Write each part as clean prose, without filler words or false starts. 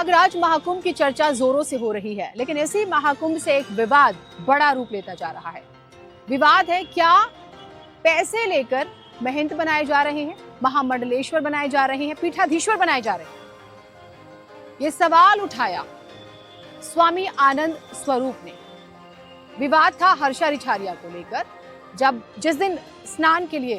प्रयागराज महाकुंभ की चर्चा जोरों से हो रही है, लेकिन इसी महाकुंभ से एक विवाद बड़ा रूप लेता जा रहा है। विवाद है क्या पैसे लेकर महंत बनाए जा रहे हैं, महामंडलेश्वर बनाए जा रहे हैं, पीठाधीश्वर बनाए जा रहे हैं। ये सवाल उठाया स्वामी आनंद स्वरूप ने। विवाद था हर्षा रिछारिया को लेकर। जिस दिन स्नान के लिए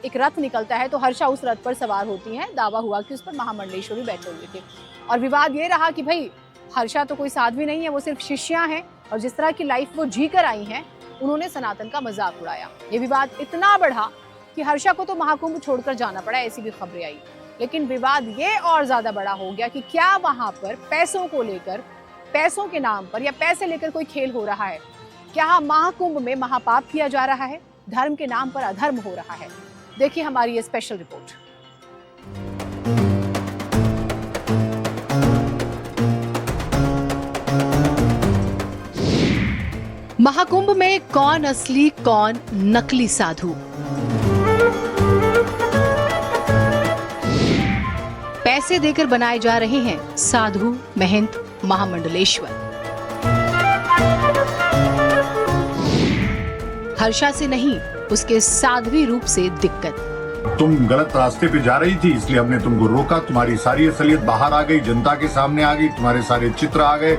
एक रथ निकलता है तो हर्षा उस रथ पर सवार होती हैं। दावा हुआ कि उस पर महामंडलेश्वर भी बैठे हुए थे और विवाद ये रहा कि भाई हर्षा तो कोई साध्वी नहीं है, वो सिर्फ शिष्या हैं और जिस तरह की लाइफ वो जी कर आई हैं उन्होंने सनातन का मजाक उड़ाया। ये विवाद इतना बढ़ा कि हर्षा को तो महाकुंभ छोड़कर जाना पड़ा, ऐसी भी खबरें आई। लेकिन विवाद ये और ज्यादा बड़ा हो गया कि क्या वहां पर पैसों को लेकर, पैसों के नाम पर या पैसे लेकर कोई खेल हो रहा है? क्या महाकुंभ में महापाप किया जा रहा है? धर्म के नाम पर अधर्म हो रहा है? देखिए हमारी ये स्पेशल रिपोर्ट। महाकुंभ में कौन असली कौन नकली साधु? पैसे देकर बनाए जा रहे हैं साधु, महंत, महामंडलेश्वर। हर्षा से नहीं, उसके साध्वी रूप से दिक्कत। तुम गलत रास्ते पे जा रही थी, इसलिए हमने तुमको रोका। तुम्हारी सारी असलियत बाहर आ गई, जनता के सामने आ गई, तुम्हारे सारे चित्र आ गए।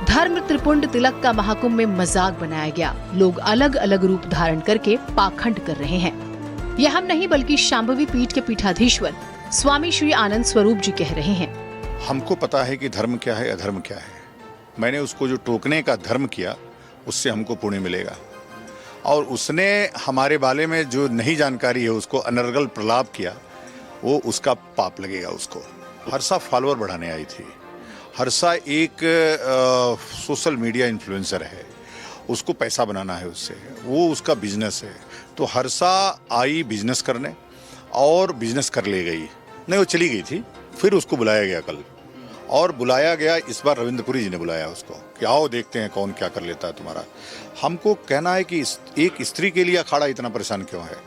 धर्म त्रिपुंड तिलक का महाकुंभ में मजाक बनाया गया। लोग अलग अलग रूप धारण करके पाखंड कर रहे हैं। यह हम नहीं बल्कि शांभवी पीठ के पीठाधीश्वर स्वामी श्री आनंद स्वरूप जी कह रहे हैं। हमको पता है कि धर्म क्या है, अधर्म क्या है। मैंने उसको जो टोकने का धर्म किया उससे हमको पुण्य मिलेगा, और उसने हमारे बारे में जो नहीं जानकारी है उसको अनर्गल प्रलाप किया, वो उसका पाप लगेगा उसको। हर्षा फॉलोअर बढ़ाने आई थी। हर्षा एक सोशल मीडिया इन्फ्लुएंसर है, उसको पैसा बनाना है उससे, वो उसका बिजनेस है। तो हर्षा आई बिजनेस करने और बिजनेस कर ले गई। नहीं, वो चली गई थी, फिर उसको बुलाया गया कल, और बुलाया गया इस बार रविंद्रपुरी जी ने बुलाया उसको कि आओ देखते हैं कौन क्या कर लेता है तुम्हारा। हमको कहना है कि एक स्त्री के लिए अखाड़ा इतना परेशान क्यों है?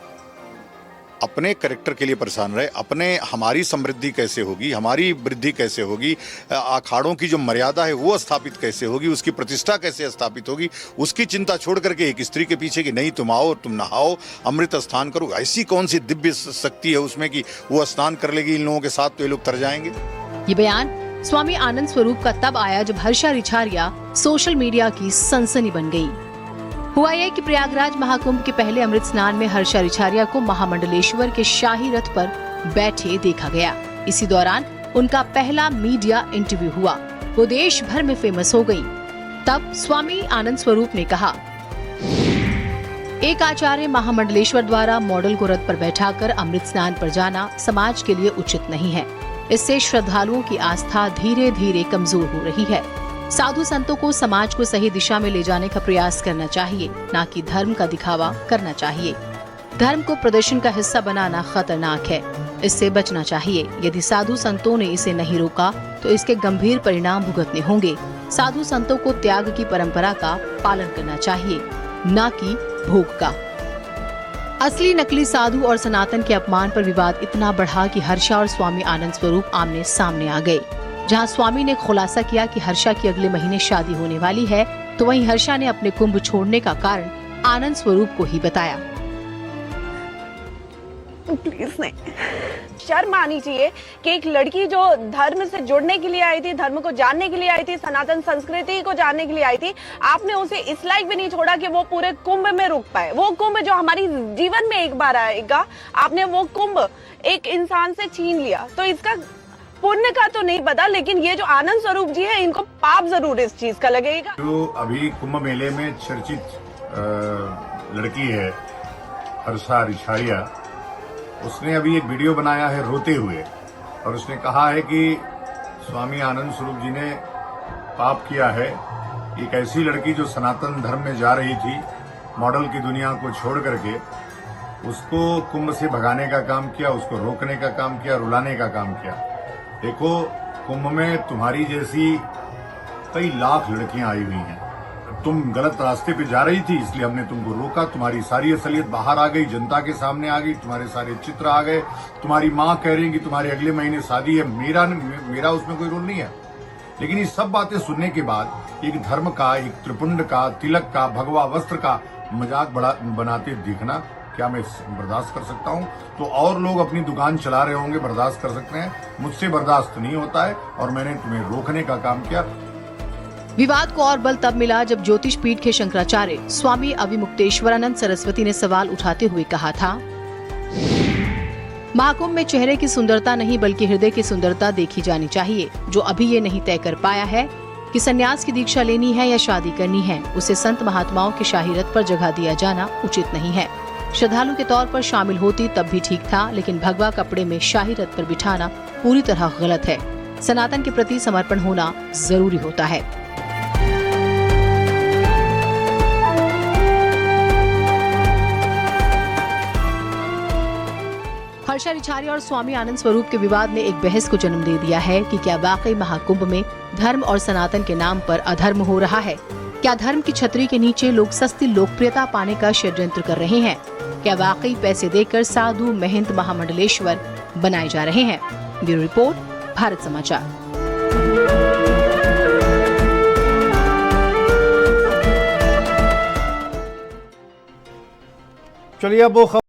अपने कैरेक्टर के लिए परेशान रहे, अपने हमारी समृद्धि कैसे होगी, हमारी वृद्धि कैसे होगी, अखाड़ों की जो मर्यादा है वो स्थापित कैसे होगी, उसकी प्रतिष्ठा कैसे स्थापित होगी, उसकी चिंता छोड़ करके एक स्त्री के पीछे कि नहीं तुम आओ, तुम नहाओ, अमृत स्नान करो। ऐसी कौन सी दिव्य शक्ति है उसमें कि वो स्नान कर लेगी इन लोगों के साथ तो ये लोग तर जाएंगे? ये बयान स्वामी आनंद स्वरूप का तब आया जब हर्षा रिछारिया सोशल मीडिया की सनसनी बन गई। हुआ यह कि प्रयागराज महाकुंभ के पहले अमृत स्नान में हर्षा रिछारिया को महामंडलेश्वर के शाही रथ पर बैठे देखा गया। इसी दौरान उनका पहला मीडिया इंटरव्यू हुआ। वो देश भर में फेमस हो गई। तब स्वामी आनंद स्वरूप ने कहा, एक आचार्य महामंडलेश्वर द्वारा मॉडल को रथ पर बैठाकर अमृत स्नान पर जाना समाज के लिए उचित नहीं है। इससे श्रद्धालुओं की आस्था धीरे धीरे कमजोर हो रही है। साधु संतों को समाज को सही दिशा में ले जाने का प्रयास करना चाहिए, न कि धर्म का दिखावा करना चाहिए। धर्म को प्रदर्शन का हिस्सा बनाना खतरनाक है, इससे बचना चाहिए। यदि साधु संतों ने इसे नहीं रोका तो इसके गंभीर परिणाम भुगतने होंगे। साधु संतों को त्याग की परंपरा का पालन करना चाहिए, न कि भोग का। असली नकली साधु और सनातन के अपमान पर विवाद इतना बढ़ा कि हर्षा और स्वामी आनंद स्वरूप आमने सामने आ गए। जहां स्वामी ने खुलासा किया कि हर्षा की अगले महीने शादी होने वाली है, तो वहीं हर्षा ने अपने कुंभ छोड़ने का कारण आनंद स्वरूप को ही बताया। प्लीज नहीं, शर्म आनी चाहिए कि एक लड़की जो धर्म से जुड़ने के लिए आई थी, धर्म को जानने के लिए आई थी, सनातन संस्कृति को जानने के लिए आई थी, आपने उसे इस लायक भी नहीं छोड़ा कि वो पूरे कुंभ में रुक पाए। वो कुंभ जो हमारी जीवन में एक बार आएगा, आपने वो कुंभ एक इंसान से छीन लिया। तो इसका पुण्य का तो नहीं पता, लेकिन ये जो आनंद स्वरूप जी है इनको पाप जरूर इस चीज का लगेगा। जो अभी कुंभ मेले में चर्चित लड़की है हर्षा रिछारिया, उसने अभी एक वीडियो बनाया है रोते हुए, और उसने कहा है कि स्वामी आनंद स्वरूप जी ने पाप किया है। एक ऐसी लड़की जो सनातन धर्म में जा रही थी, मॉडल की दुनिया को छोड़ करके, उसको कुंभ से भगाने का काम किया, उसको रोकने का काम किया, रुलाने का काम किया। देखो, कुंभ में तुम्हारी जैसी कई लाख लड़कियां आई हुई हैं, तुम गलत रास्ते पे जा रही थी, इसलिए हमने तुमको रोका। तुम्हारी सारी असलियत बाहर आ गई, जनता के सामने आ गई, तुम्हारे सारे चित्र आ गए। तुम्हारी माँ कह रही कि तुम्हारे अगले महीने शादी है। मेरा उसमें कोई रोल नहीं है। लेकिन ये सब बातें सुनने के बाद एक धर्म का, एक त्रिपुंड का, तिलक का, भगवा वस्त्र का मजाक बनाते देखना क्या मैं बर्दाश्त कर सकता हूं? तो और लोग अपनी दुकान चला रहे होंगे, बर्दाश्त कर सकते हैं, मुझसे बर्दाश्त नहीं होता है और मैंने तुम्हें रोकने का काम किया। विवाद को और बल तब मिला जब ज्योतिष पीठ के शंकराचार्य स्वामी अविमुक्तेश्वरानंद सरस्वती ने सवाल उठाते हुए कहा था, महाकुंभ में चेहरे की सुंदरता नहीं बल्कि हृदय की सुंदरता देखी जानी चाहिए। जो अभी ये नहीं तय कर पाया है कि संन्यास की दीक्षा लेनी है या शादी करनी है, उसे संत महात्माओं के शाही रथ पर जगह दिया जाना उचित नहीं है। श्रद्धालु के तौर पर शामिल होती तब भी ठीक था, लेकिन भगवा कपड़े में शाही रथ पर बिठाना पूरी तरह गलत है। सनातन के प्रति समर्पण होना जरूरी होता है। हर्षा रिछारिया और स्वामी आनंद स्वरूप के विवाद ने एक बहस को जन्म दे दिया है कि क्या वाकई महाकुंभ में धर्म और सनातन के नाम पर अधर्म हो रहा है? क्या धर्म की छतरी के नीचे लोग सस्ती लोकप्रियता पाने का षड्यंत्र कर रहे हैं? क्या वाकई पैसे देकर साधु महंत महामंडलेश्वर बनाए जा रहे हैं? ब्यूरो रिपोर्ट, भारत समाचार। चलिए अब वो